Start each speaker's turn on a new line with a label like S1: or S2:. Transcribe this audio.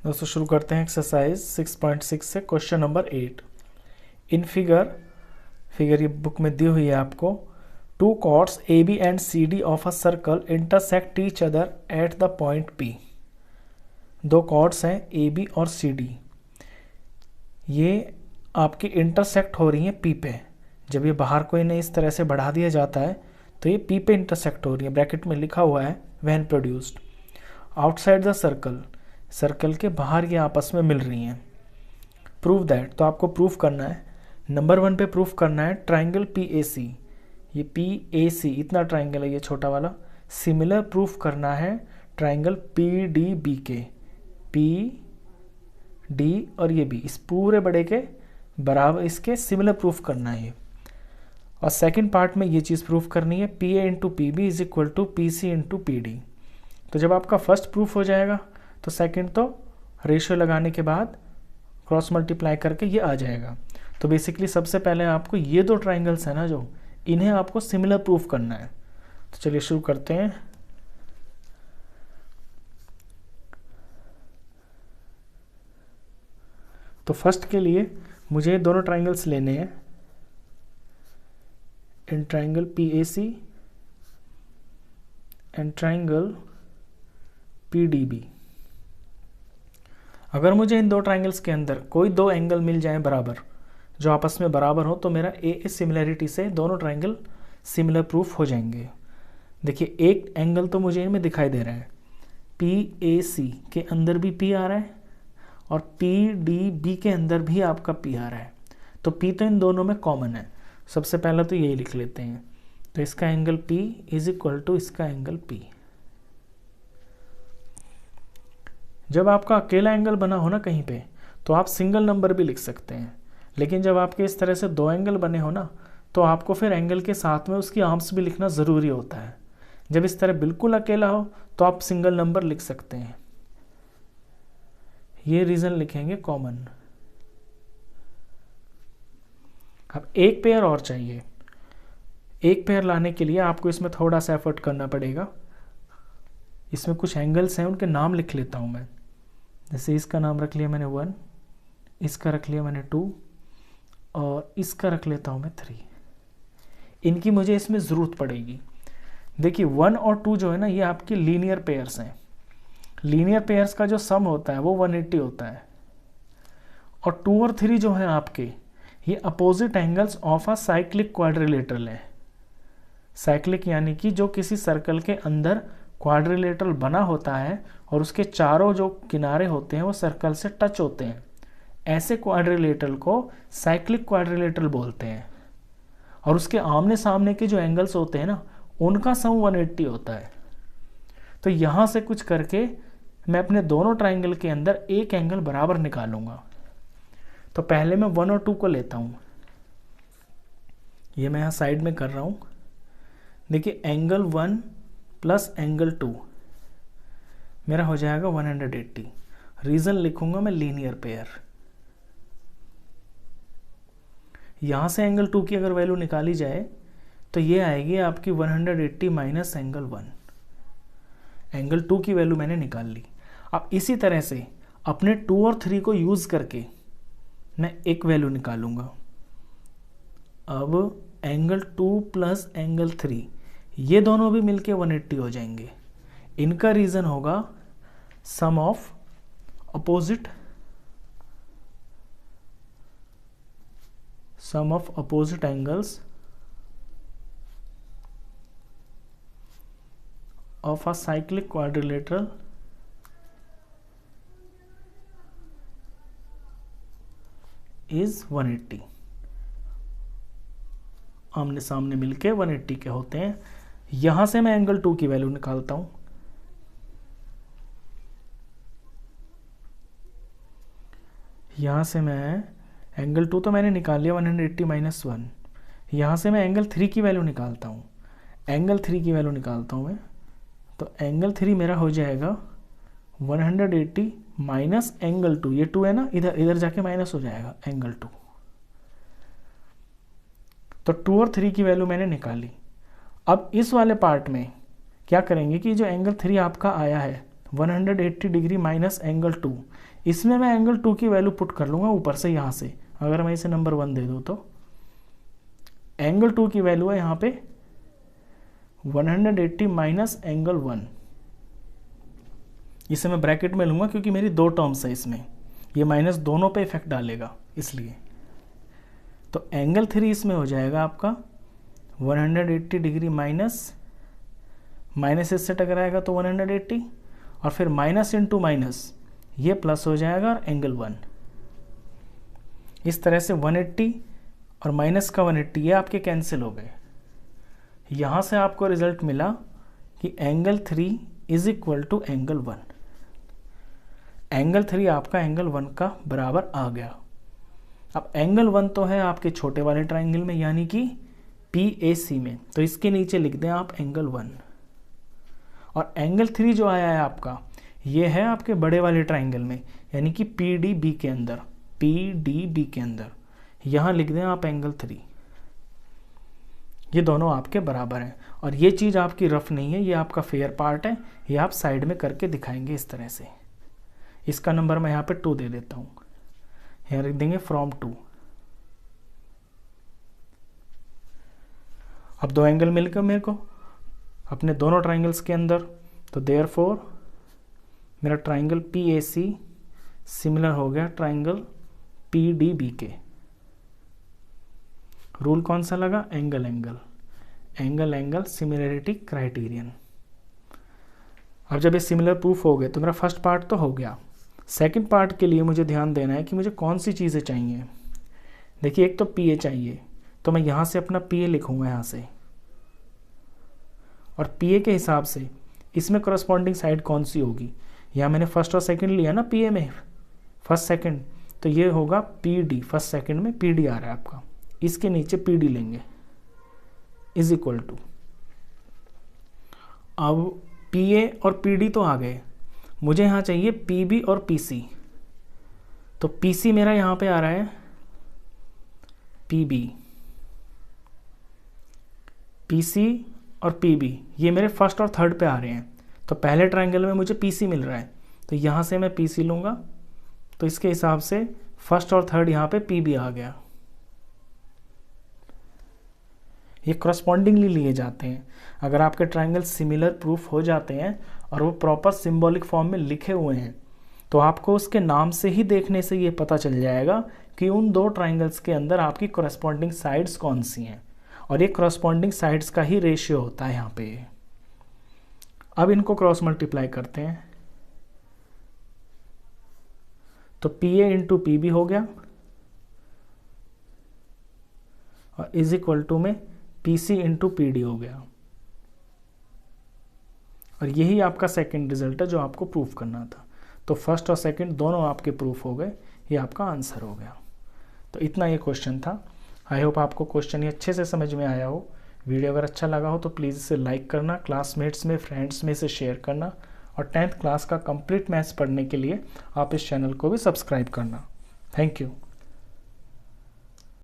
S1: दोस्तों शुरू करते हैं एक्सरसाइज 6.6 से क्वेश्चन नंबर 8। इन फिगर ये बुक में दी हुई है आपको। Two chords A B and C D of a circle intersect each other at the point P. दो कॉर्ड्स हैं ए बी और सी डी, ये आपकी इंटरसेक्ट हो रही हैं पी पे। जब ये बाहर को इन्हें इस तरह से बढ़ा दिया जाता है तो ये पी पे इंटरसेक्ट हो रही है। ब्रैकेट में लिखा हुआ है when produced outside the circle के बाहर ये आपस में मिल रही हैं। प्रूव दैट, तो आपको प्रूफ करना है। नंबर 1 पे प्रूफ करना है ट्राइंगल पी ए सी, ये पी ए सी इतना ट्राइंगल है ये छोटा वाला। सिमिलर प्रूफ करना है ट्राइंगल पी डी बी के, पी डी और ये बी इस पूरे बड़े के बराबर, इसके सिमिलर प्रूफ करना है। और सेकंड पार्ट में ये चीज़ प्रूफ करनी है P A into P B is equal to P C into P D. तो जब आपका फर्स्ट प्रूफ हो जाएगा तो सेकंड तो रेशियो लगाने के बाद क्रॉस मल्टीप्लाई करके ये आ जाएगा। तो बेसिकली सबसे पहले आपको ये दो ट्राइंगल्स हैं ना, जो इन्हें आपको सिमिलर प्रूफ करना है। तो चलिए शुरू करते हैं। तो फर्स्ट के लिए मुझे दोनों ट्राइंगल्स लेने हैं। In triangle P A C and triangle P D B. अगर मुझे इन दो ट्राइंगल्स के अंदर कोई दो एंगल मिल जाए बराबर, जो आपस में बराबर हो, तो मेरा ए सिमिलरिटी से दोनों ट्राइंगल सिमिलर प्रूफ हो जाएंगे। देखिए एक एंगल तो मुझे इनमें दिखाई दे रहा है, पी ए सी के अंदर भी पी आ रहा है और पी डी बी के अंदर भी आपका पी आ रहा है। तो पी तो इन दोनों में कॉमन है। सबसे पहले तो यही लिख लेते हैं। तो इसका angle P is equal to इसका एंगल पी। जब आपका अकेला एंगल बना हो ना कहीं पे, तो आप सिंगल नंबर भी लिख सकते हैं। लेकिन जब आपके इस तरह से दो एंगल बने हो ना, तो आपको फिर एंगल के साथ में उसकी आर्म्स भी लिखना ज़रूरी होता है। जब इस तरह बिल्कुल अकेला हो तो आप सिंगल नंबर लिख सकते हैं। ये रीज़न लिखेंगे कॉमन। अब एक पेयर और चाहिए। एक पेयर लाने के लिए आपको इसमें थोड़ा सा एफर्ट करना पड़ेगा। इसमें कुछ एंगल्स हैं, उनके नाम लिख लेता हूँ मैं। जैसे इसका नाम रख लिया मैंने 1, इसका रख लिया मैंने 2 और इसका रख लेता हूँ मैं 3। इनकी मुझे इसमें ज़रूरत पड़ेगी। देखिए 1 और 2 जो है ना, ये आपकी लीनियर पेयर्स हैं। लीनियर पेयर्स का जो सम होता है वो 180 होता है। और 2 और 3 जो है आपके, ये opposite angles of a cyclic quadrilateral है। साइक्लिक यानी कि जो किसी सर्कल के अंदर क्वाड्रिलेटरल बना होता है और उसके चारों जो किनारे होते हैं वो सर्कल से टच होते हैं। ऐसे क्वाड्रिलेटरल को साइक्लिक क्वाड्रिलेटरल बोलते हैं। और उसके आमने सामने के जो एंगल्स होते हैं ना, उनका सम 180 होता है। तो यहाँ से कुछ करके मैं अपने दोनों ट्राइंगल के अंदर एक एंगल बराबर निकालूंगा। तो पहले मैं 1 और 2 को लेता हूँ। ये मैं यहाँ साइड में कर रहा हूँ। देखिए एंगल 1 प्लस एंगल 2 मेरा हो जाएगा 180। रीज़न लिखूंगा मैं लीनियर पेयर। यहाँ से एंगल 2 की अगर वैल्यू निकाली जाए तो ये आएगी आपकी 180 माइनस एंगल 1। एंगल 2 की वैल्यू मैंने निकाल ली। अब इसी तरह से अपने 2 और 3 को यूज़ करके मैं एक वैल्यू निकालूंगा। अब एंगल 2 प्लस एंगल 3 ये दोनों भी मिलके 180 हो जाएंगे। इनका रीज़न होगा sum of opposite angles of a cyclic quadrilateral is 180। आमने सामने मिलके 180 के होते हैं। यहां से मैं एंगल 2 की वैल्यू निकालता हूं। यहां से मैं एंगल 2 तो मैंने निकाल लिया 180 माइनस 1। यहां से मैं एंगल 3 की वैल्यू निकालता हूं। एंगल 3 की वैल्यू निकालता हूं मैं। तो एंगल 3 मेरा हो जाएगा 180 माइनस एंगल 2। ये 2 है ना, इधर इधर जाके माइनस हो जाएगा एंगल 2। तो 2 और 3 की वैल्यू मैंने निकाली। अब इस वाले पार्ट में क्या करेंगे कि जो एंगल 3 आपका आया है 180 डिग्री माइनस एंगल 2, इसमें मैं एंगल 2 की वैल्यू पुट कर लूँगा ऊपर से यहाँ से। अगर मैं इसे नंबर 1 दे दूँ तो एंगल 2 की वैल्यू है यहाँ पे 180 माइनस एंगल 1। इसे मैं ब्रैकेट में लूँगा क्योंकि मेरी 2 टर्म्स है इसमें, ये माइनस दोनों पे इफेक्ट डालेगा इसलिए। तो एंगल 3 इसमें हो जाएगा आपका 180 डिग्री माइनस इससे टकराएगा तो 180, और फिर माइनस इंटू माइनस ये प्लस हो जाएगा और एंगल 1। इस तरह से 180 और माइनस का 180 ये आपके कैंसिल हो गए। यहाँ से आपको रिजल्ट मिला कि angle 3 is equal to angle 1। Angle 3 आपका एंगल 1 का बराबर आ गया। अब एंगल 1 तो है आपके छोटे वाले ट्राइंगल में यानी कि PAC में, तो इसके नीचे लिख दें आप एंगल 1। और एंगल 3 जो आया है आपका ये है आपके बड़े वाले ट्राइंगल में यानी कि PDB के अंदर, PDB के अंदर यहाँ लिख दें आप एंगल 3। ये दोनों आपके बराबर हैं और ये चीज़ आपकी रफ नहीं है, ये आपका फेयर पार्ट है, ये आप साइड में करके दिखाएंगे इस तरह से। इसका नंबर मैं यहाँ पे 2 दे देता हूँ, यहाँ लिख देंगे फ्रॉम 2। अब 2 एंगल मिल गए मेरे को अपने दोनों ट्राइंगल्स के अंदर, तो देयरफॉर मेरा ट्राइंगल PAC सिमिलर हो गया ट्राइंगल PDB के। रूल कौन सा लगा? Angle angle similarity criterion. अब जब ये सिमिलर प्रूफ हो गए तो मेरा फर्स्ट पार्ट तो हो गया। सेकंड पार्ट के लिए मुझे ध्यान देना है कि मुझे कौन सी चीज़ें चाहिए। देखिए एक तो PA चाहिए, तो मैं यहाँ से अपना PA लिखूँगा यहाँ से, और PA के हिसाब से इसमें करस्पॉन्डिंग साइड कौन सी होगी। यहाँ मैंने फर्स्ट और सेकंड लिया ना PA में, फर्स्ट सेकंड, तो ये होगा PD। फर्स्ट सेकंड में PD आ रहा है आपका, इसके नीचे PD लेंगे इज इक्वल टू। अब PA और PD तो आ गए, मुझे यहाँ चाहिए PB और PC। तो PC मेरा यहाँ पे आ रहा है PB, PC और PB ये मेरे फर्स्ट और थर्ड पे आ रहे हैं। तो पहले ट्रायंगल में मुझे PC मिल रहा है, तो यहाँ से मैं PC लूँगा, तो इसके हिसाब से फर्स्ट और थर्ड यहाँ पे PB आ गया। ये करस्पॉन्डिंगली लिए जाते हैं। अगर आपके ट्रायंगल सिमिलर प्रूफ हो जाते हैं और वो प्रॉपर सिंबॉलिक फॉर्म में लिखे हुए हैं, तो आपको उसके नाम से ही देखने से ये पता चल जाएगा कि उन 2 ट्रायंगल्स के अंदर आपकी करस्पॉन्डिंग साइड्स कौन सी हैं, और ये करस्पॉन्डिंग साइड्स का ही रेशियो होता है यहाँ पे। अब इनको क्रॉस मल्टीप्लाई करते हैं, तो PA इंटू PB हो गया और इज इक्वल टू में PC इंटू PD हो गया। और यही आपका सेकंड रिजल्ट है जो आपको प्रूफ करना था। तो फर्स्ट और सेकंड दोनों आपके प्रूफ हो गए, ये आपका आंसर हो गया। तो इतना ये क्वेश्चन था। आई होप आपको क्वेश्चन ये अच्छे से समझ में आया हो। वीडियो अगर अच्छा लगा हो तो प्लीज़ इसे लाइक करना, क्लासमेट्स में, फ्रेंड्स में इसे शेयर करना, और 10th क्लास का कंप्लीट मैथ्स पढ़ने के लिए आप इस चैनल को भी सब्सक्राइब करना। Thank you.